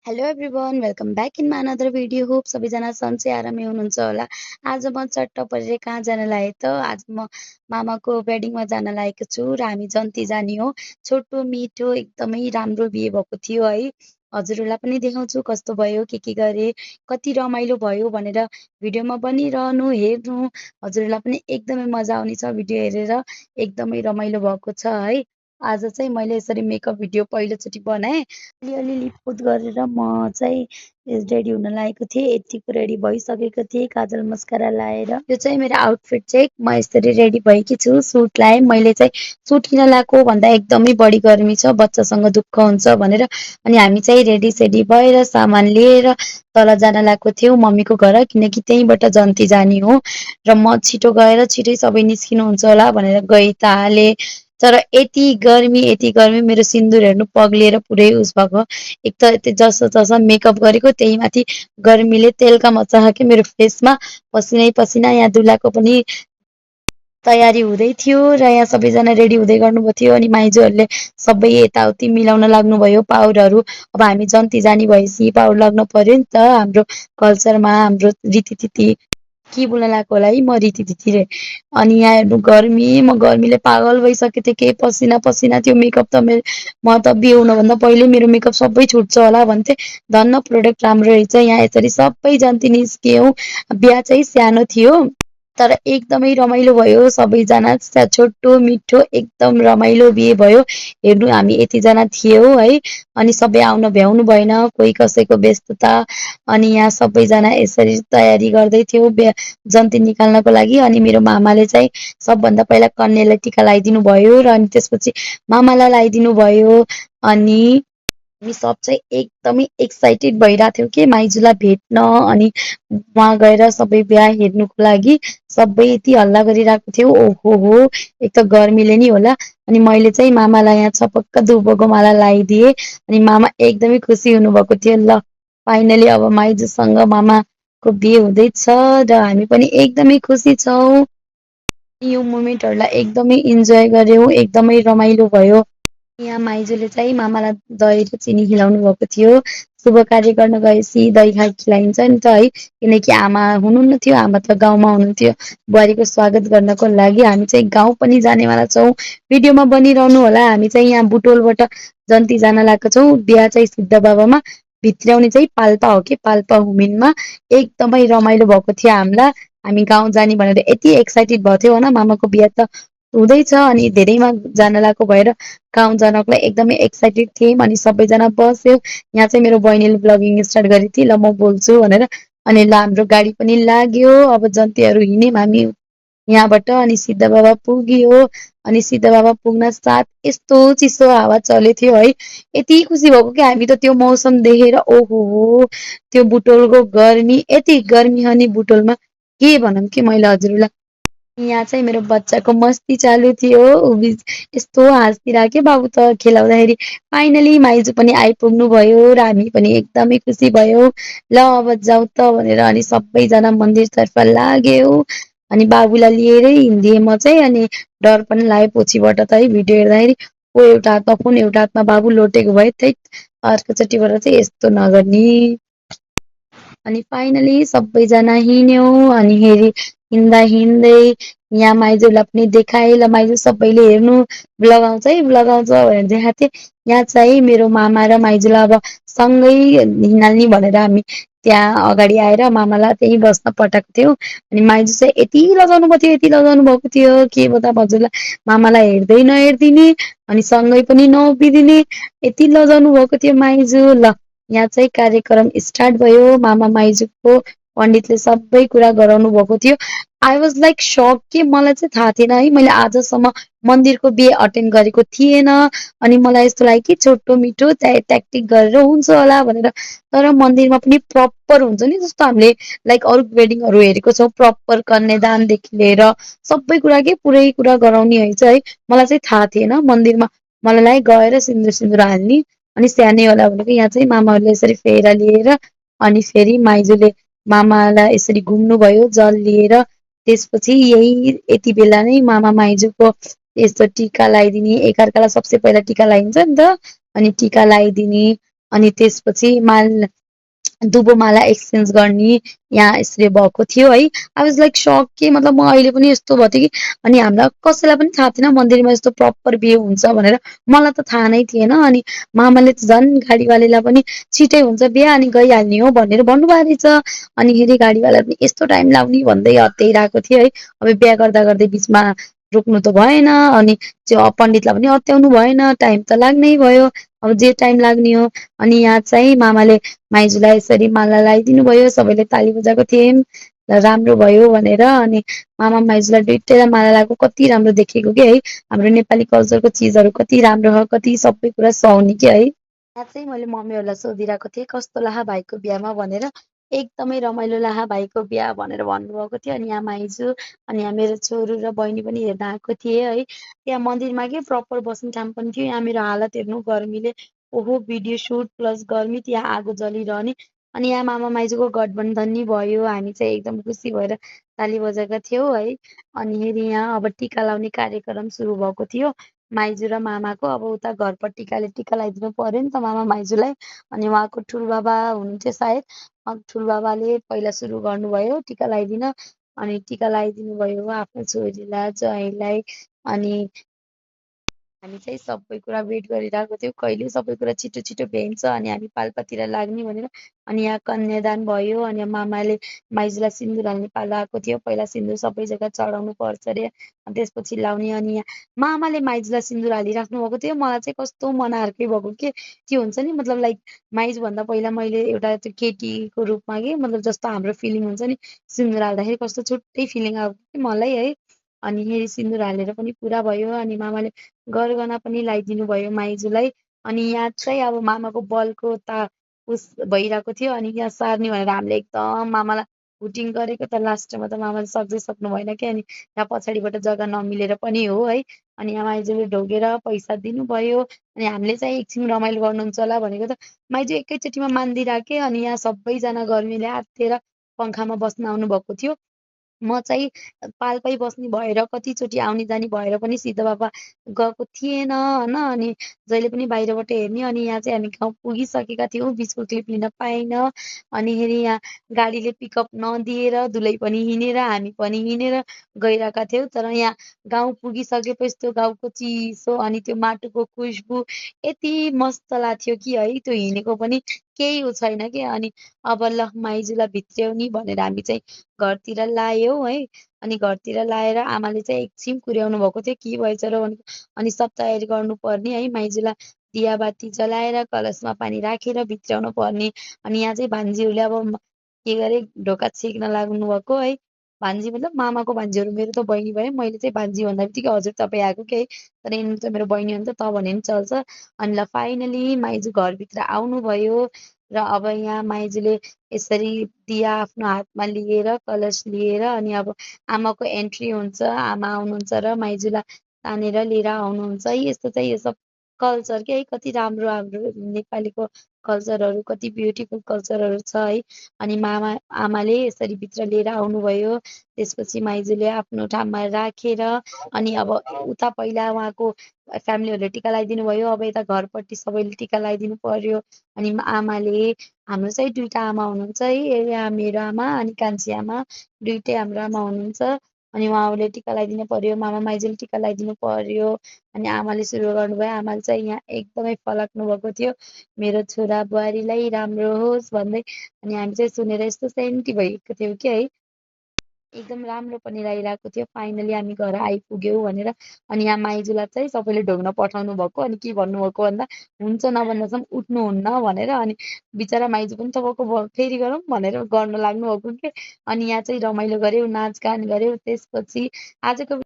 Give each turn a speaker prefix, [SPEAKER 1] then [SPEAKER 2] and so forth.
[SPEAKER 1] Hello everyone welcome back in my another video hope सबैजना सन्चै आरामै हुनुहुन्छ होला। आज म चट्ट परेर कहाँ जान लागेँ त आज म मामाको वेडिङमा जान लागेको छु र हामी जन्ती जाने हो। छोटो मिठो एकदमै राम्रो बिहे भएको थियो है। हजुरहरूलाई पनि देखाउँछु कस्तो भयो के गरे कति रमाइलो भयो भनेर भिडियोमा बनिरहनु हेर्नु। हजुरहरूलाई पनि एकदमै मजा आउनेछ भिडियो हेरेर एकदमै रमाइलो भएको छ है। आज चाहिँ मैले यसरी मेकअप भिडियो पहिलोचोटि बनाएँ। अलिअलि लिपपोत गरेर म चाहिँ रेडी हुन लागेको थिएँ। यतिको रेडी भइसकेको थिएँ काजल मस्कारा लाएर। यो चाहिँ मेरो आउटफिट चाहिँ म यसरी रेडी भएकी छु। सुट लाएँ मैले चाहिँ। सुट किन लाएको भन्दा एकदमै बढी गर्मी छ बच्चासँग दुःख हुन्छ भनेर। अनि हामी चाहिँ रेडी सेडी भएर सामान लिएर तल जान लागेको थियौँ मम्मीको घर, किनकि त्यहीँबाट जन्ती जाने हो। र म छिटो गएर छिटै सबै निस्किनुहुन्छ होला भनेर गइ त हालेँ। तर यति गर्मी मेरो सिन्दुर हेर्नु पग्लिएर पुरै उस भएको। एक त जसो तसो मेकअप गरेको त्यही माथि गर्मीले तेलका मच्चा के मेरो फेसमा पसिनै पसिना। यहाँ दुलाको पनि तयारी हुँदै थियो र यहाँ सबैजना रेडी हुँदै गर्नुभएको थियो। अनि माइजूहरूले सबै यताउति मिलाउन लाग्नुभयो पाउडरहरू। अब हामी जन्ती जाने भएपछि पाउडर लाग्नु पर्यो नि त हाम्रो कल्चरमा, हाम्रो रीतिथिती। के बोल्न लागेको होला है म रीतिथिती रे। अनि यहाँ हेर्नु गर्मी, म गर्मीले पागल भइसकेको थिएँ। के पसिना पसिना थियो। मेकअप त म त बिहे हुनुभन्दा पहिले मेरो मेकअप सबै छुट्छ होला भन्थे। धन्न प्रोडक्ट राम्रो रहेछ। यहाँ यसरी सबै जन्ती निस्क्यौँ। बिहा चाहिँ सानो थियो तर एकदमै रमाइलो भयो। सबैजना छोटो मिठो एकदम रमाइलो बिहे भयो। हेर्नु हामी यतिजना थियौँ है। अनि सबै आउन भ्याउनु भएन, कोही कसैको व्यस्तता। अनि यहाँ सबैजना यसरी तयारी गर्दै थियौँ जन्ती निकाल्नको लागि। अनि मेरो मामाले चाहिँ सबभन्दा पहिला कन्यालाई टिका लगाइदिनु भयो र अनि त्यसपछि मामालाई लगाइदिनु भयो। अनि हामी सब चाहिँ एकदमै एक्साइटेड भइरहेको थियौँ कि माइजूलाई भेट्न अनि उहाँ गएर सबै बिहा हेर्नुको लागि। सबै यति हल्ला गरिरहेको थियौँ ओहो हो। एक त गर्मीले नि होला। अनि मैले चाहिँ मामालाई यहाँ छपक्क दुबोको माला लगाइदिएँ। अनि मामा एकदमै खुसी हुनुभएको थियो। ल फाइनली अब माइजूसँग मामाको बिहे हुँदैछ र हामी पनि एकदमै खुसी छौँ। यो मोमेन्टहरूलाई एकदमै इन्जोय गर्यौँ, एकदमै रमाइलो भयो। यहाँ माइजूले चाहिँ मामालाई दही र चिनी खिलाउनु भएको थियो। शुभ कार्य गर्न गएपछि दही खिलाइन्छ नि त है। किनकि आमा हुनुहुन्न थियो, आमा त गाउँमा हुनुहुन्थ्यो बुहारीको स्वागत गर्नको लागि। हामी चाहिँ गाउँ पनि जानेवाला छौँ, भिडियोमा बनिरहनु होला। हामी चाहिँ यहाँ बुटोलबाट जन्ती जान लागेको छौँ। बिहा चाहिँ सिद्ध बाबामा, भित्र्याउने चाहिँ पाल्पा हो कि पाल्पा हुमिनमा। एकदमै रमाइलो भएको थियो हामीलाई। हामी गाउँ जाने भनेर यति एक्साइटेड भएको थियो होइन। मामाको बिहा त हुँदैछ अनि धेरैमा जान लागेको भएर गाउँ जानको लागि एकदमै एक्साइटेड थियौँ। अनि सबैजना बस्यो। यहाँ चाहिँ मेरो बहिनीले ब्लगिङ स्टार्ट गरेको थिएँ, ल म बोल्छु भनेर। अनि ल हाम्रो गाडी पनि लाग्यो। अब जन्तीहरू हिँड्यौँ हामी यहाँबाट। अनि सिद्ध बाबा पुग्यो। अनि सिद्ध बाबा पुग्न साथ यस्तो चिसो हावा चल्यो थियो है। यति खुसी भएको कि हामी त त्यो मौसम देखेर ओहो हो। त्यो बुटोलको गर्मी, यति गर्मी हो नि बुटोलमा के भनौँ कि मैले हजुरलाई। यहाँ चाहिँ मेरो बच्चाको मस्ती चालु थियो। यस्तो हाँस्दिरहेको के बाबु त खेलाउँदाखेरि। फाइनली माइजू पनि आइपुग्नु भयो र हामी पनि एकदमै खुसी भयौँ। ल अब जाउँ त भनेर अनि सबैजना मन्दिरतर्फ लाग्यौँ। अनि बाबुलाई लिएरै हिँड्दिएँ म चाहिँ। अनि डर पनि लाग्यो पछिबाट त है भिडियो हेर्दाखेरि। को एउटा हातमा फोन एउटा हातमा बाबु लोटेको भए थै। अर्कोचोटिबाट चाहिँ यस्तो नगर्ने। अनि फाइनली सबैजना हिँड्यौँ। अनि हिँड्दा हिँड्दै यहाँ माइजूलाई पनि देखाएँ। ल माइजू सबैले हेर्नु ब्लग आउँछ है ब्लग आउँछ भनेर देखाएको थिएँ। यहाँ चाहिँ मेरो मामा र माइजूलाई अब सँगै हिँड्ने भनेर हामी त्यहाँ अगाडि आएर मामालाई त्यहीँ बस्न पठाएको थियौँ। अनि माइजू चाहिँ यति लजाउनु भएको थियो, यति लजाउनु भएको थियो के बताऊँ हजुरलाई। मामालाई हेर्दै नहेरिदिने अनि सँगै पनि नउभिदिने, यति लजाउनु भएको थियो माइजू। ल यहाँ चाहिँ कार्यक्रम स्टार्ट भयो। मामा माइजूको पण्डितले सबै कुरा गराउनु भएको थियो। आई वाज लाइक सक कि मलाई चाहिँ थाहा थिएन है। मैले आजसम्म मन्दिरको बिहे अटेन्ड गरेको थिएन। अनि मलाई यस्तो लाग्यो कि छोटो मिठो ट्याक्टिक गरेर हुन्छ होला भनेर। तर मन्दिरमा पनि प्रपर हुन्छ नि जस्तो हामीले लाइक अरू वेडिङहरू हेरेको छौँ। प्रपर कन्यादानदेखि लिएर सबै कुरा के पुरै कुरा गराउने है है। मलाई चाहिँ थाहा थिएन मन्दिरमा। मलाई लागि गएर सिन्दुर सिन्दुर हाल्ने अनि स्याहार्ने होला भनेको। यहाँ चाहिँ मामाहरूले यसरी फेरा लिएर अनि फेरि माइजूले मामालाई यसरी घुम्नुभयो जल लिएर। त्यसपछि यति बेला नै मामा माइजूको यस्तो टिका लगाइदिने, एकअर्कालाई सबसे पहिला टिका लगाइन्छ नि त। अनि टिका लगाइदिने अनि त्यसपछि दुबोमाला एक्सचेन्ज गर्ने यहाँ यसरी भएको थियो है। आई वाज लाइक सक के मतलब म अहिले पनि यस्तो भयो थियो कि अनि हामीलाई कसैलाई पनि थाहा थिएन मन्दिरमा यस्तो प्रपर बिहे हुन्छ भनेर। मलाई त थाहा नै थिएन। अनि मामाले त झन् गाडीवालेलाई पनि छिटै हुन्छ बिहे अनि गइहाल्ने हो भनेर भन्नुभएको रहेछ। अनिखेरि गाडीवाला पनि यस्तो टाइम लाग्ने भन्दै हत्याइरहेको थियो है। अब बिहा गर्दा गर्दै बिचमा रोक्नु त भएन अनि त्यो पण्डितलाई पनि हत्याउनु भएन, टाइम त लाग्नै भयो। अब जे टाइम लाग्ने हो। अनि यहाँ चाहिँ मामाले माइजूलाई यसरी माला लगाइदिनु भयो, सबैले ताली बजाएको थियौँ र राम्रो भयो भनेर। अनि मामा माइजूलाई दुइटैलाई माला लगाएको कति राम्रो देखेको कि है। हाम्रो नेपाली कल्चरको चिजहरू कति राम्रो हो, कति सबै कुरा सुहाउने कि है। यहाँ चाहिँ मैले मम्मीहरूलाई सोधिरहेको थिएँ कस्तो लाहा भाइको बिहामा भनेर। एकदमै रमाइलो लाहा भाइको बिहा भनेर भन्नुभएको थियो। अनि यहाँ माइजू अनि यहाँ मेरो छोरो र बहिनी पनि हेर्न आएको थिए है। त्यहाँ मन्दिरमा के प्रपर बस्ने ठाउँ पनि थियो। यहाँ मेरो हालत हेर्नु गर्मीले ओहो भिडियो सुट प्लस गर्मी त्यहाँ आगो जलिरहने। अनि यहाँ मामा माइजूको गठबन्धन नि भयो। हामी चाहिँ एकदम खुसी भएर ताली बजाएका थियौँ है। अनिखेरि यहाँ अब टिका लाउने कार्यक्रम सुरु भएको थियो। माइजू र मामाको अब उता घरपट्टिकाले टिका लगाइदिनु पर्यो नि त मामा माइजूलाई। अनि उहाँको ठुलबाबा हुनुहुन्थ्यो सायद। ठुलबाबाले पहिला सुरु गर्नुभयो टिका लगाइदिन। अनि टिका लगाइदिनु भयो आफ्नो छोरीलाई, ज्वाइँलाई। अनि हामी चाहिँ सबै कुरा वेट गरिरहेको थियौँ कहिले सबै कुरा छिटो छिटो भ्याइन्छ अनि हामी पाल्पातिर लाग्ने भनेर। अनि यहाँ कन्यादान भयो। अनि मामाले माइजूलाई सिन्दुर हाल्ने पालो आएको थियो। पहिला सिन्दुर सबै जग्गा चढाउनु पर्छ अरे अनि त्यसपछि लाउने। अनि यहाँ मामाले माइजूलाई सिन्दुर हालिराख्नु भएको थियो। मलाई चाहिँ कस्तो मन अर्कै भएको के त्यो हुन्छ नि मतलब लाइक माइजूभन्दा पहिला मैले एउटा त्यो केटीको रूपमा के मतलब जस्तो हाम्रो फिलिङ हुन्छ नि सिन्दुर हाल्दाखेरि कस्तो छुट्टै फिलिङ आएको कि मलाई है। अनि फेरि सिन्दुर हालेर पनि पुरा भयो। अनि मामाले गरगहना पनि लगाइदिनु भयो माइजूलाई। अनि यहाँ चाहिँ अब मामाको बलको उस भइरहेको थियो। अनि यहाँ सार्ने भनेर हामीले एकदम मामालाई हुटिङ गरेको त लास्टमा त मामाले सक्दै सक्नु भएन कि। अनि यहाँ पछाडिबाट जग्गा नमिलेर पनि हो है। अनि यहाँ माइजूले ढोगेर पैसा दिनुभयो। अनि हामीले चाहिँ एकछिन रमाइलो गर्नुहुन्छ होला भनेको त माइजू एकैचोटिमा मानिदिइराखे। अनि यहाँ सबैजना गर्मीले आत्तिएर पङ्खामा बस्न आउनुभएको थियो। म चाहिँ पाल्पै बस्ने भएर कतिचोटि आउने जाने भएर पनि सिद्ध बाबा गएको थिएन होइन। अनि जहिले पनि बाहिरबाट हेर्ने। अनि यहाँ चाहिँ हामी गाउँ पुगिसकेका थियौँ, बिचको क्लिप लिन पाइनँ। अनिखेरि यहाँ गाडीले पिकअप नदिएर दुलै पनि हिँडेर हामी पनि हिँडेर गइरहेका थियौँ। तर यहाँ गाउँ पुगिसकेपछि त्यो गाउँको चिसो अनि त्यो माटोको खुसबु यति मस्त लाग्थ्यो कि है त्यो हिँडेको पनि केही उ छैन कि। अनि अब ल माइजूलाई भित्र्याउने भनेर हामी चाहिँ घरतिर लायौँ है। अनि घरतिर लाएर आमाले चाहिँ एकछिन कुर्याउनु भएको थियो के भएछ र भनेको। अनि सब तयारी गर्नुपर्ने है माइजूलाई दियाबाती जलाएर कलशमा पानी राखेर भित्र्याउनु पर्ने। अनि यहाँ चाहिँ भान्जीहरूले अब के गरे ढोका छेक्न लाग्नु भएको है। भान्जी मतलब मामाको भान्जीहरू मेरो त बहिनी भयो। मैले चाहिँ भान्जी भन्दा बित्तिकै हजुर तपाईँ आएको के है तर यिनीहरू त मेरो बहिनी हो नि त भने नि चल्छ। अनि ल फाइनली माइजू घरभित्र आउनुभयो। र अब यहाँ माइजूले यसरी दिया आफ्नो हातमा लिएर कलश लिएर अनि अब आमाको एन्ट्री हुन्छ। आमा आउनुहुन्छ र माइजूलाई तानेर लिएर आउनुहुन्छ है। यस्तो चाहिँ यो सब कल्चर के है कति राम्रो हाम्रो नेपालीको कल्चरहरू कति ब्युटिफुल कल्चरहरू छ है। अनि आमाले यसरी भित्र लिएर आउनुभयो। त्यसपछि माइजूले आफ्नो ठाउँमा राखेर अनि अब उता पहिला उहाँको फ्यामिलीहरूले टिका लगाइदिनु भयो। अब यता घरपट्टि सबैले टिका लगाइदिनु पर्यो। अनि आमाले हाम्रो चाहिँ दुईटा आमा हुनुहुन्छ है। यहाँ मेरो आमा अनि कान्छी आमा दुइटै हाम्रो आमा हुनुहुन्छ। अनि उहाँहरूले टिका लगाइदिनु पर्यो, मामा माइजूले टिका लगाइदिनु पर्यो। अनि आमाले सुरु गर्नुभयो। आमाले चाहिँ यहाँ एकदमै फलाक्नु भएको थियो मेरो छोरा बुहारीलाई राम्रो होस् भन्दै। अनि हामी चाहिँ सुनेर यस्तो सेन्टी भइएको थियौँ कि है एकदम राम्रो पनि लागिरहेको थियो। फाइनली हामी घर आइपुग्यौँ भनेर। अनि यहाँ माइजूलाई चाहिँ सबैले ढोग्न पठाउनु भएको। अनि के भन्नुभएको भन्दा हुन्छ नभन्दासम्म उठ्नुहुन्न भनेर। अनि बिचरा माइजू पनि तपाईँको फेरि गरौँ भनेर गर्न लाग्नु भएको के। अनि यहाँ चाहिँ रमाइलो गऱ्यौँ, नाचगान गऱ्यौँ। त्यसपछि आजको